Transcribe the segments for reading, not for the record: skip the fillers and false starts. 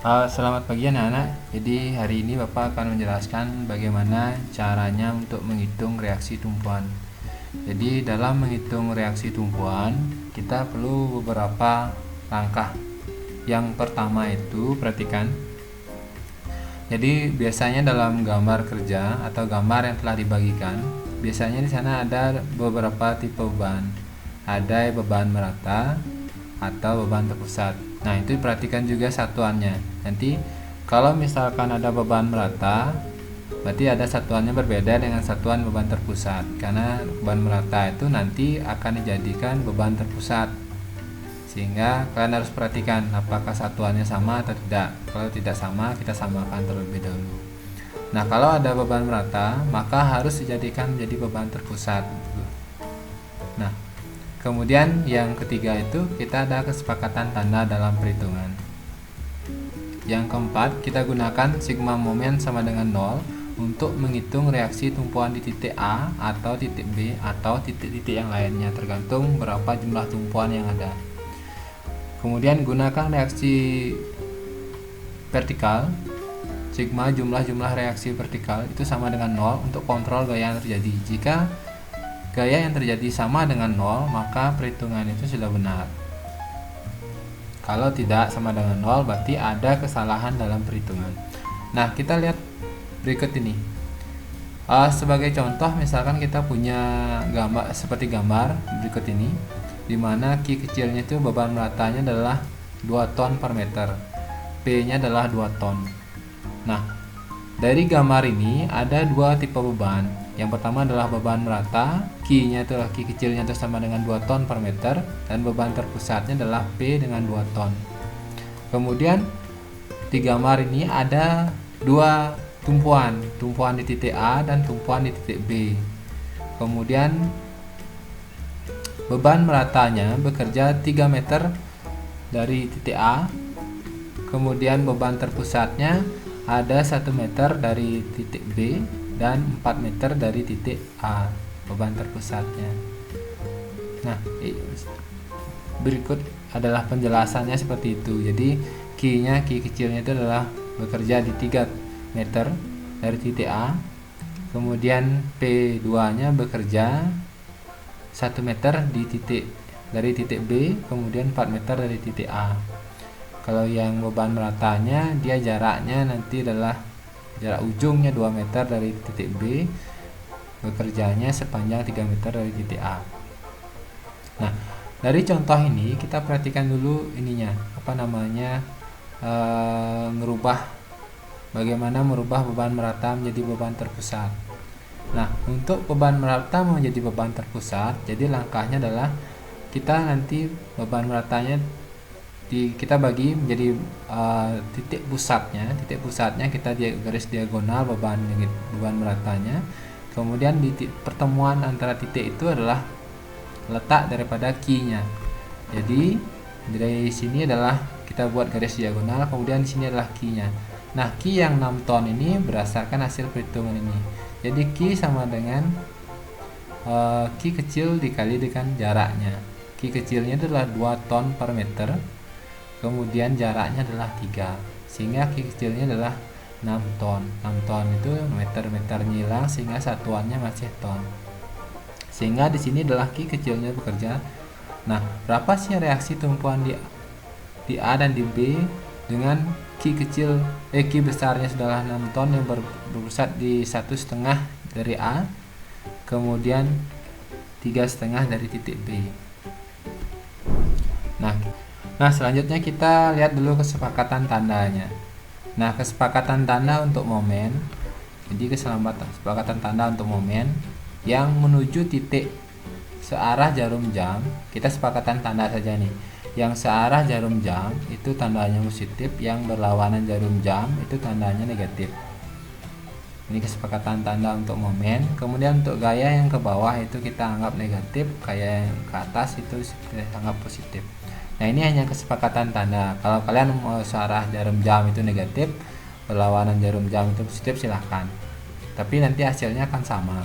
Selamat pagi anak-anak. Jadi hari ini Bapak akan menjelaskan bagaimana caranya untuk menghitung reaksi tumpuan. Jadi dalam menghitung reaksi tumpuan, kita perlu beberapa langkah. Yang pertama itu perhatikan. Jadi biasanya dalam gambar kerja atau gambar yang telah dibagikan, biasanya di sana ada beberapa tipe beban. Ada beban merata atau beban terpusat. Nah, itu perhatikan juga satuannya. Nanti kalau misalkan ada beban merata, berarti ada satuannya berbeda dengan satuan beban terpusat. Karena beban merata itu nanti akan dijadikan beban terpusat. Sehingga kalian harus perhatikan apakah satuannya sama atau tidak. Kalau tidak sama, kita samakan terlebih dahulu. Nah, kalau ada beban merata, maka harus dijadikan menjadi beban terpusat. Nah, kemudian yang ketiga itu kita ada kesepakatan tanda dalam perhitungan. Yang keempat, kita gunakan sigma momen sama dengan 0 untuk menghitung reaksi tumpuan di titik A atau titik B atau titik-titik yang lainnya, tergantung berapa jumlah tumpuan yang ada. Kemudian gunakan reaksi vertikal. Sigma jumlah reaksi vertikal itu sama dengan 0 untuk kontrol gaya yang terjadi. Jika gaya yang terjadi sama dengan 0, maka perhitungan itu sudah benar. Kalau tidak sama dengan 0, berarti ada kesalahan dalam perhitungan. Nah, kita lihat berikut ini. Sebagai contoh, misalkan kita punya gambar seperti gambar berikut ini, di mana Q kecilnya itu beban meratanya adalah 2 ton per meter, P-nya adalah 2 ton. Nah, dari gambar ini ada dua tipe beban. Yang pertama adalah beban merata, Q-nya adalah Q kecilnya itu sama dengan 2 ton per meter, dan beban terpusatnya adalah P dengan 2 ton. Kemudian di gambar ini ada dua tumpuan di titik A dan tumpuan di titik B. Kemudian beban meratanya bekerja 3 meter dari titik A. Kemudian beban terpusatnya ada 1 meter dari titik B dan 4 meter dari titik A, beban terpusatnya. Nah, berikut adalah penjelasannya seperti itu. Jadi Q kecilnya itu adalah bekerja di 3 meter dari titik A. Kemudian P2 nya bekerja 1 meter dari titik B, kemudian 4 meter dari titik A. Kalau yang beban meratanya, dia jaraknya nanti adalah jarak ujungnya 2 meter dari titik B, bekerjanya sepanjang 3 meter dari titik A. Nah, dari contoh ini kita perhatikan dulu ininya, bagaimana merubah beban merata menjadi beban terpusat. Nah, untuk beban merata menjadi beban terpusat, jadi langkahnya adalah kita nanti beban meratanya kita bagi menjadi titik pusatnya kita garis diagonal beban meratanya. Kemudian di pertemuan antara titik itu adalah letak daripada Q-nya. Jadi dari sini adalah kita buat garis diagonal, kemudian di sini adalah Q-nya. Nah, Q yang 6 ton ini berdasarkan hasil perhitungan ini. Jadi Q sama dengan Q kecil dikali dengan jaraknya. Q kecilnya itu adalah 2 ton per meter. Kemudian jaraknya adalah 3, sehingga Q kecilnya adalah 6 ton. 6 ton itu meter-meternya hilang, sehingga satuannya masih ton. Sehingga di sini adalah Q kecilnya bekerja. Nah, berapa sih reaksi tumpuan di A dan di B dengan Q besarnya sudah 6 ton yang berpusat di 1,5 dari A, kemudian 3,5 dari titik B. Nah, selanjutnya kita lihat dulu kesepakatan tandanya. Nah, kesepakatan tanda untuk momen. Jadi kesepakatan tanda untuk momen yang menuju titik searah jarum jam, kita sepakatan tanda saja nih. Yang searah jarum jam itu tandanya positif, yang berlawanan jarum jam itu tandanya negatif. Ini kesepakatan tanda untuk momen. Kemudian untuk gaya yang ke bawah itu kita anggap negatif, gaya yang ke atas itu kita anggap positif. Nah, ini hanya kesepakatan tanda. Kalau kalian mau searah jarum jam itu negatif, berlawanan jarum jam itu positif, silahkan. Tapi nanti hasilnya akan sama.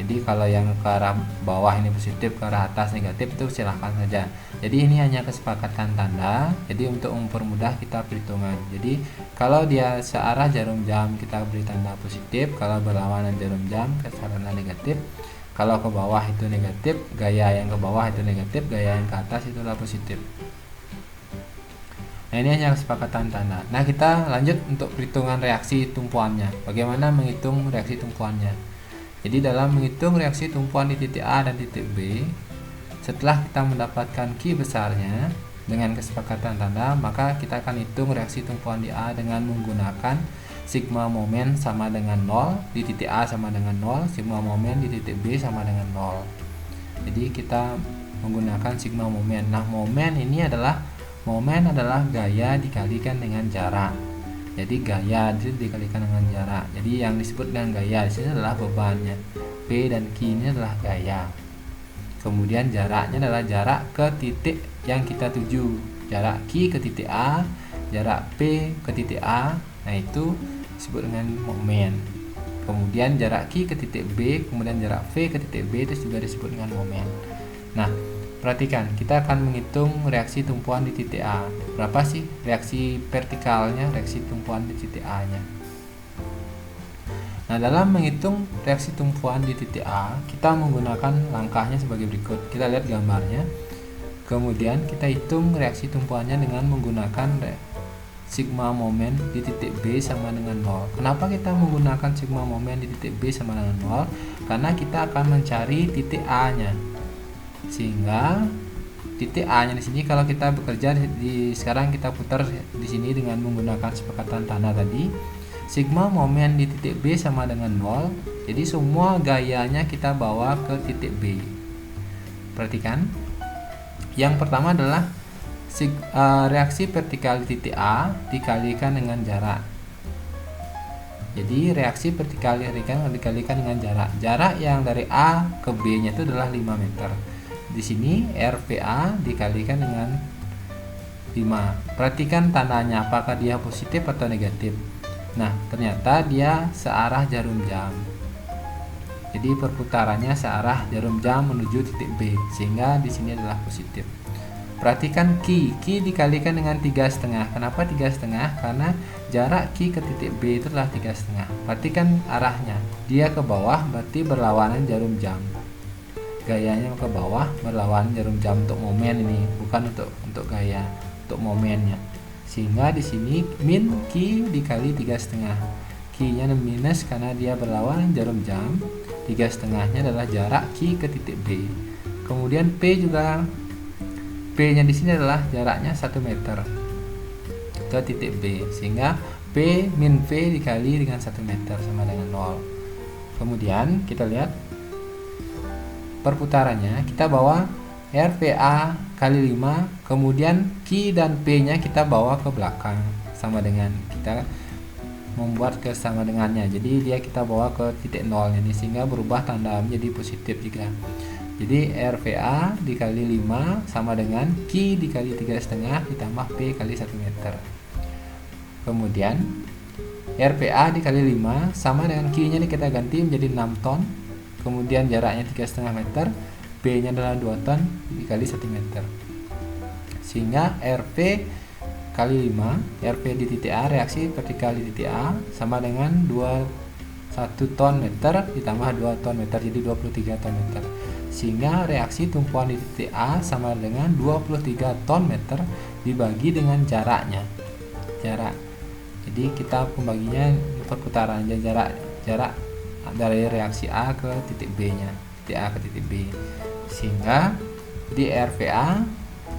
Jadi kalau yang ke arah bawah ini positif, ke arah atas negatif, itu silahkan saja. Jadi ini hanya kesepakatan tanda. Jadi untuk mempermudah kita perhitungan. Jadi kalau dia searah jarum jam kita beri tanda positif, kalau berlawanan jarum jam ke tanda negatif. Kalau ke bawah itu negatif, gaya yang ke bawah itu negatif, gaya yang ke atas itulah positif. Nah, ini hanya kesepakatan tanda. Nah, kita lanjut untuk perhitungan reaksi tumpuannya. Bagaimana menghitung reaksi tumpuannya? Jadi dalam menghitung reaksi tumpuan di titik A dan titik B, setelah kita mendapatkan Q besarnya dengan kesepakatan tanda, maka kita akan hitung reaksi tumpuan di A dengan menggunakan sigma momen sama dengan 0, di titik A sama dengan 0, sigma momen di titik B sama dengan 0. Jadi kita menggunakan sigma momen. Nah, momen adalah gaya dikalikan dengan jarak. Jadi gaya itu dikalikan dengan jarak. Jadi yang disebut dengan gaya di sini adalah bebannya. P dan Q ini adalah gaya. Kemudian jaraknya adalah jarak ke titik yang kita tuju. Jarak Q ke titik A, jarak P ke titik A. Nah, itu disebut dengan momen. Kemudian jarak Q ke titik B, kemudian jarak V ke titik B itu juga disebut dengan momen. Nah, perhatikan, kita akan menghitung reaksi tumpuan di titik A. Berapa sih reaksi vertikalnya, reaksi tumpuan di titik A nya? Nah, dalam menghitung reaksi tumpuan di titik A, kita menggunakan langkahnya sebagai berikut. Kita lihat gambarnya. Kemudian kita hitung reaksi tumpuannya dengan menggunakan sigma momen di titik B sama dengan 0. Kenapa kita menggunakan sigma momen di titik B sama dengan 0? Karena kita akan mencari titik A nya. Sehingga titik A nya di sini kalau kita bekerja sekarang kita putar di sini dengan menggunakan sepakatan tanda tadi, sigma momen di titik B sama dengan 0. Jadi semua gayanya kita bawa ke titik B. Perhatikan, yang pertama adalah reaksi vertikal di titik A dikalikan dengan jarak. Jadi reaksi vertikal dikalikan dengan jarak. Jarak yang dari A ke B nya itu adalah 5 meter. Di sini RVA dikalikan dengan 5. Perhatikan tandanya, apakah dia positif atau negatif. Nah, ternyata dia searah jarum jam. Jadi perputarannya searah jarum jam menuju titik B, sehingga di sini adalah positif. Perhatikan Q dikalikan dengan 3,5. Kenapa 3,5? Karena jarak Q ke titik B itu adalah 3,5. Perhatikan arahnya, dia ke bawah berarti berlawanan jarum jam. Gayanya ke bawah berlawanan jarum jam untuk momen ini, bukan untuk gaya, untuk momennya. Sehingga di sini min Q dikali 3,5. Q-nya minus karena dia berlawanan jarum jam. 3,5-nya adalah jarak Q ke titik B. Kemudian P-nya di sini adalah jaraknya 1 meter ke titik B, sehingga P min V dikali dengan 1 meter sama dengan 0. Kemudian kita lihat perputarannya, kita bawa RVA kali 5, kemudian Q dan P-nya kita bawa ke belakang sama dengan, kita membuat kesama dengannya. Jadi kita bawa ke titik 0 ini, sehingga berubah tanda menjadi positif juga. Jadi RVA dikali 5 sama dengan Q dikali 3,5 ditambah P kali 1 meter. Kemudian RVA dikali 5 sama dengan Q-nya ini kita ganti menjadi 6 ton. Kemudian jaraknya 3,5 meter, B-nya adalah 2 ton dikali 1 meter. Sehingga RV kali 5, RV di titik A, reaksi vertikal di titik A sama dengan 1 ton meter ditambah 2 ton meter, jadi 23 ton meter. Sehingga reaksi tumpuan di titik A sama dengan 23 ton meter dibagi dengan jaraknya. Jarak. Jadi kita pembaginya perputaran jarak dari reaksi A ke titik B nya, titik A ke titik B, sehingga di RVA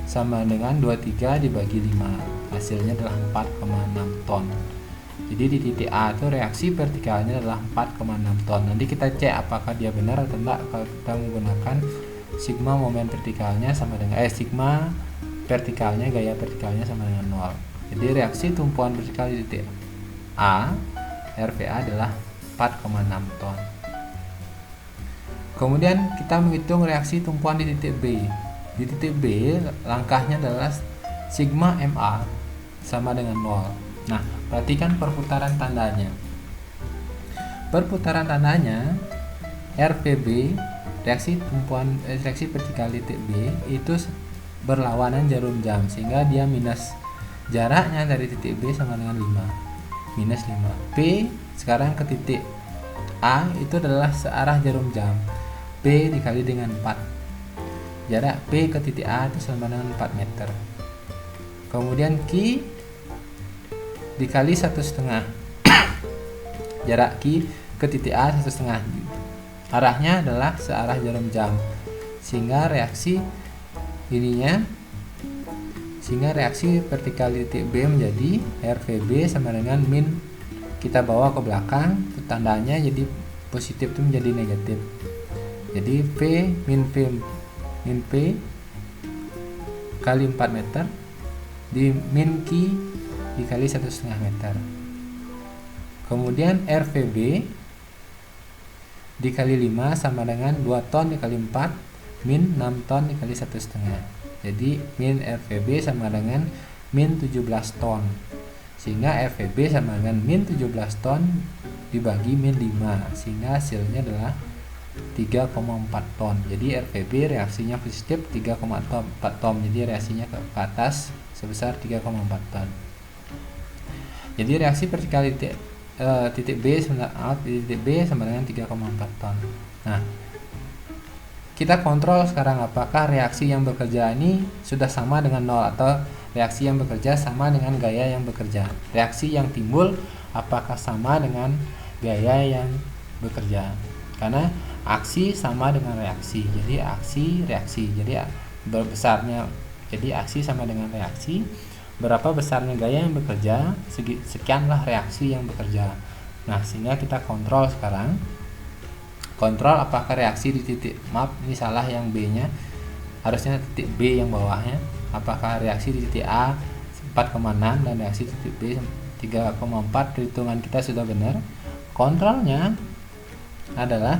sama dengan 23 dibagi 5, hasilnya adalah 4,6 ton. Jadi di titik A itu reaksi vertikalnya adalah 4,6 ton. Nanti kita cek apakah dia benar atau enggak kalau kita menggunakan sigma momen vertikalnya sama dengan sigma vertikalnya, gaya vertikalnya sama dengan 0. Jadi reaksi tumpuan vertikal di titik A, RVA adalah 4,6 ton. Kemudian kita menghitung reaksi tumpuan di titik B. Di titik B langkahnya adalah sigma MA sama dengan 0. Nah, perhatikan perputaran tandanya. Perputaran tandanya RVB, reaksi vertikal titik B itu berlawanan jarum jam, sehingga dia minus jaraknya dari titik B sama dengan 5, minus 5. P sekarang ke titik A itu adalah searah jarum jam, P dikali dengan 4. Jarak P ke titik A itu sama dengan 4 meter. Kemudian Q dikali 1,5. Jarak Q ke titik A 1,5. Arahnya adalah searah jarum jam, sehingga reaksi vertikal titik B menjadi RVB sama dengan min, kita bawa ke belakang tandanya, jadi positif itu menjadi negatif. Jadi P min P kali 4 meter di min Q dikali 1,5 meter. Kemudian RVB dikali 5 sama dengan 2 ton dikali 4 min 6 ton dikali 1,5. Jadi min RVB sama dengan min 17 ton, sehingga RVB sama dengan min 17 ton dibagi min 5, sehingga hasilnya adalah 3,4 ton. Jadi RVB reaksinya positif 3,4 ton. Jadi reaksinya ke atas sebesar 3,4 ton. Jadi reaksi vertikal titik B sama dengan 3,4 ton. Nah, kita kontrol sekarang apakah reaksi yang bekerja ini sudah sama dengan 0 atau reaksi yang bekerja sama dengan gaya yang bekerja. Reaksi yang timbul apakah sama dengan gaya yang bekerja. Karena aksi sama dengan reaksi, jadi aksi reaksi, jadi berbesarnya, jadi aksi sama dengan reaksi, berapa besarnya gaya yang bekerja, sekianlah reaksi yang bekerja. Nah, sehingga kita kontrol sekarang, kontrol apakah reaksi di titik, maaf ini salah, yang B nya harusnya titik B yang bawahnya, apakah reaksi di titik A 4,6 dan reaksi di titik B 3,4. Perhitungan kita sudah benar. Kontrolnya adalah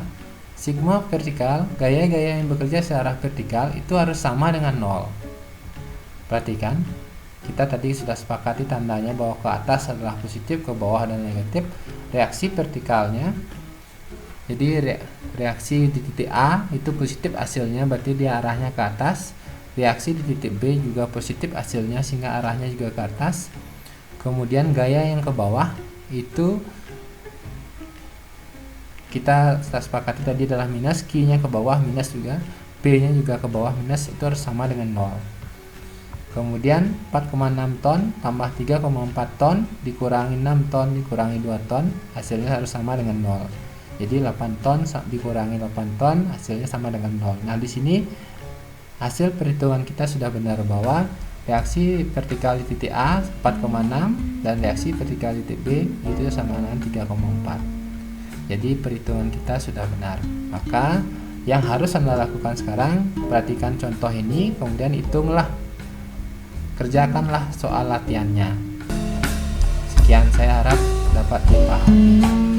sigma vertikal, gaya-gaya yang bekerja secara vertikal itu harus sama dengan 0. Perhatikan, kita tadi sudah sepakati tandanya bahwa ke atas adalah positif, ke bawah adalah negatif. Reaksi vertikalnya, jadi reaksi di titik A itu positif hasilnya, berarti dia arahnya ke atas. Reaksi di titik B juga positif hasilnya, sehingga arahnya juga ke atas. Kemudian gaya yang ke bawah itu kita sepakati tadi adalah minus, Q-nya ke bawah minus juga, P-nya juga ke bawah minus, itu harus sama dengan 0. Kemudian 4,6 ton tambah 3,4 ton dikurangi 6 ton dikurangi 2 ton, hasilnya harus sama dengan 0. Jadi 8 ton dikurangi 8 ton, hasilnya sama dengan 0. Nah, di sini hasil perhitungan kita sudah benar bahwa reaksi vertikal di titik A 4,6 dan reaksi vertikal di titik B itu sama dengan 3,4. Jadi perhitungan kita sudah benar. Maka yang harus Anda lakukan sekarang, perhatikan contoh ini, kemudian hitunglah, kerjakanlah soal latihannya. Sekian, saya harap dapat dipahami.